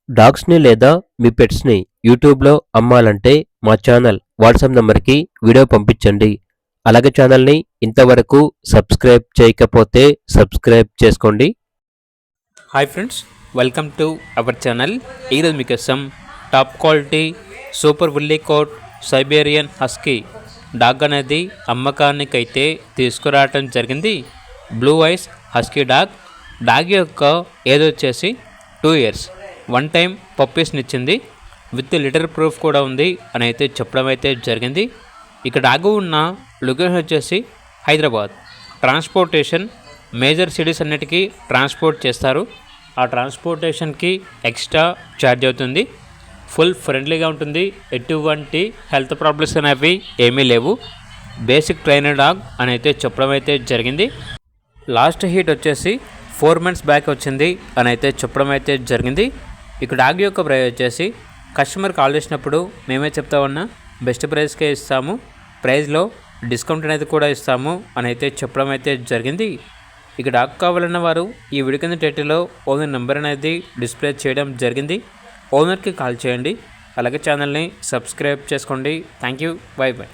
డాగ్స్‌ని లేదా మీ పెట్స్‌ని యూట్యూబ్‌లో అమ్మాలంటే మా ఛానల్ వాట్సాప్ నంబర్‌కి వీడియో పంపించండి. అలాగే ఛానల్‌ని ఇంతవరకు సబ్స్క్రైబ్ చేయకపోతే సబ్స్క్రైబ్ చేసుకోండి. Hi friends, welcome to our channel. ఈరోజు మీకోసం top quality super woolly coat Siberian husky dog అనేది అమ్మకానికైతే తీసుకురావటం జరిగింది. బ్లూ ఐస్ హస్కీ డాగ్ యొక్క ఏజ్ వచ్చేసి 2 years. 1 time పప్పీస్ని ఇచ్చింది. విత్ లిటర్ ప్రూఫ్ కూడా ఉంది అని అయితే చెప్పడం అయితే జరిగింది. ఇక డాగ్ ఉన్న లొకేషన్ వచ్చేసి హైదరాబాద్. ట్రాన్స్పోర్టేషన్ మేజర్ సిటీస్ అన్నిటికీ ట్రాన్స్పోర్ట్ చేస్తారు. ఆ ట్రాన్స్పోర్టేషన్కి ఎక్స్ట్రా ఛార్జ్ అవుతుంది. ఫుల్ ఫ్రెండ్లీగా ఉంటుంది. ఎటువంటి హెల్త్ ప్రాబ్లమ్స్ అనేవి ఏమీ లేవు. బేసిక్ ట్రైనర్ డాగ్ అని అయితే చెప్పడం అయితే జరిగింది. లాస్ట్ హీట్ వచ్చేసి 4 months బ్యాక్ వచ్చింది అని అయితే చెప్పడం అయితే జరిగింది. ఇక డాగ్ యొక్క ప్రైస్ వచ్చేసి కస్టమర్ కాల్ చేసినప్పుడు మేమే చెప్తా ఉన్నా బెస్ట్ ప్రైస్కే ఇస్తాము, ప్రైస్లో డిస్కౌంట్ అనేది కూడా ఇస్తాము అని అయితే చెప్పడం అయితే జరిగింది. ఇక డాగ్ కావాలన్న వారు ఈ వీడియో కింద టైటిల్లో ఓనర్ నెంబర్ అనేది డిస్ప్లే చేయడం జరిగింది. ఓనర్కి కాల్ చేయండి. అలాగే ఛానల్ని సబ్స్క్రైబ్ చేసుకోండి. Thank you. By by.